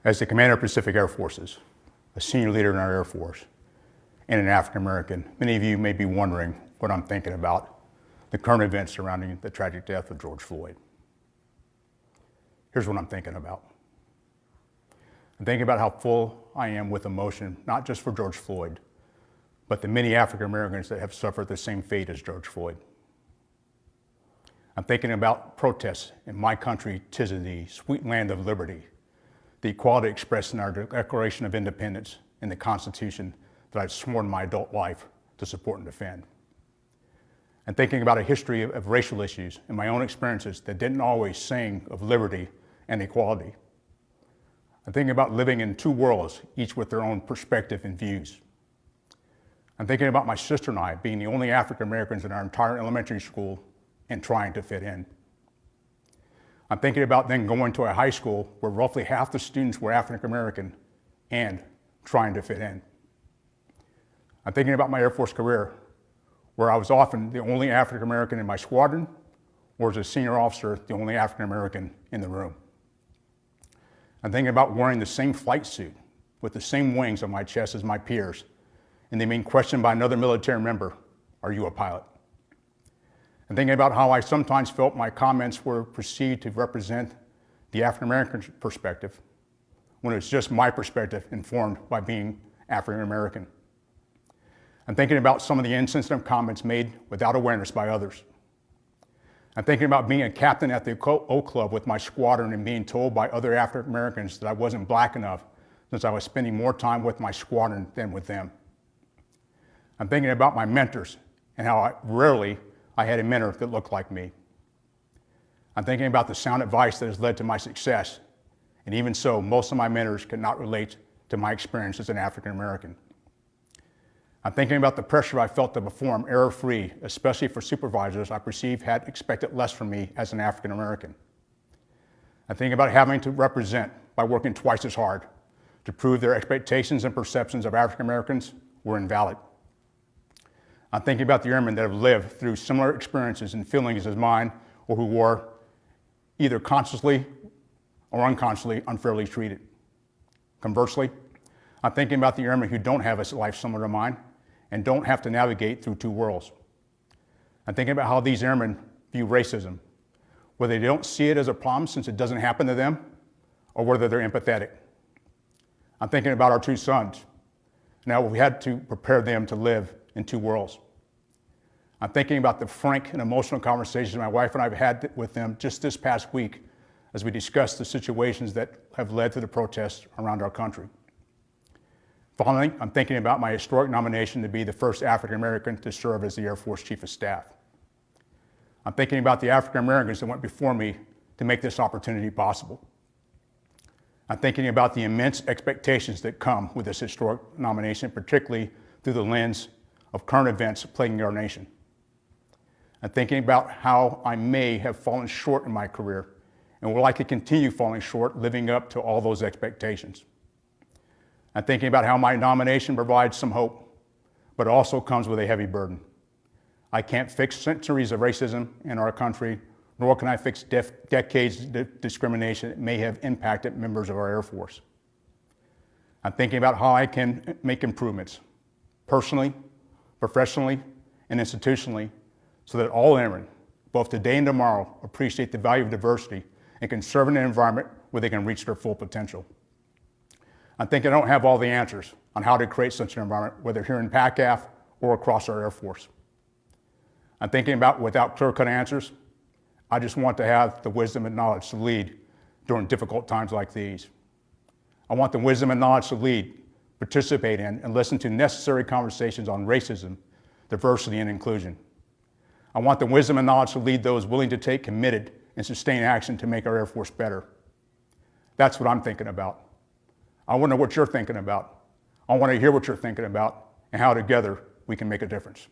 As the commander of Pacific Air Forces, a senior leader in our Air Force, and an African American, many of you may be wondering what I'm thinking about the current events surrounding the tragic death of George Floyd. Here's what I'm thinking about. I'm thinking about how full I am with emotion, not just for George Floyd, but the many African Americans that have suffered the same fate as George Floyd. I'm thinking about protests in my country, 'tis of thee, sweet land of liberty, the equality expressed in our Declaration of Independence and the Constitution that I've sworn my adult life to support and defend. I'm thinking about a history of racial issues and my own experiences that didn't always sing of liberty and equality. I'm thinking about living in two worlds, each with their own perspective and views. I'm thinking about my sister and I being the only African Americans in our entire elementary school and trying to fit in. I'm thinking about then going to a high school where roughly half the students were African American and trying to fit in. I'm thinking about my Air Force career, where I was often the only African American in my squadron, or as a senior officer, the only African American in the room. I'm thinking about wearing the same flight suit with the same wings on my chest as my peers, and they being questioned by another military member, "Are you a pilot?" I'm thinking about how I sometimes felt my comments were perceived to represent the African American perspective, when it's just my perspective informed by being African American. I'm thinking about some of the insensitive comments made without awareness by others. I'm thinking about being a captain at the Oak Club with my squadron and being told by other African Americans that I wasn't black enough since I was spending more time with my squadron than with them. I'm thinking about my mentors and how rarely I had a mentor that looked like me. I'm thinking about the sound advice that has led to my success, and even so, most of my mentors could not relate to my experience as an African American. I'm thinking about the pressure I felt to perform error-free, especially for supervisors I perceived had expected less from me as an African American. I'm thinking about having to represent by working twice as hard to prove their expectations and perceptions of African Americans were invalid. I'm thinking about the airmen that have lived through similar experiences and feelings as mine, or who were either consciously or unconsciously unfairly treated. Conversely, I'm thinking about the airmen who don't have a life similar to mine and don't have to navigate through two worlds. I'm thinking about how these airmen view racism, whether they don't see it as a problem since it doesn't happen to them, or whether they're empathetic. I'm thinking about our two sons. Now we had to prepare them to live in two worlds. I'm thinking about the frank and emotional conversations my wife and I have had with them just this past week as we discussed the situations that have led to the protests around our country. Finally, I'm thinking about my historic nomination to be the first African American to serve as the Air Force Chief of Staff. I'm thinking about the African Americans that went before me to make this opportunity possible. I'm thinking about the immense expectations that come with this historic nomination, particularly through the lens of current events plaguing our nation. I'm thinking about how I may have fallen short in my career and would like to continue falling short, living up to all those expectations. I'm thinking about how my nomination provides some hope, but it also comes with a heavy burden. I can't fix centuries of racism in our country, nor can I fix decades of discrimination that may have impacted members of our Air Force. I'm thinking about how I can make improvements, personally, professionally, and institutionally, so that all airmen, both today and tomorrow, appreciate the value of diversity and can serve in an environment where they can reach their full potential. I think I don't have all the answers on how to create such an environment, whether here in PACAF or across our Air Force. I'm thinking about, without clear-cut answers, I just want to have the wisdom and knowledge to lead during difficult times like these. I want the wisdom and knowledge to lead, participate in, and listen to necessary conversations on racism, diversity, and inclusion. I want the wisdom and knowledge to lead those willing to take committed and sustained action to make our Air Force better. That's what I'm thinking about. I want to know what you're thinking about. I want to hear what you're thinking about and how together we can make a difference.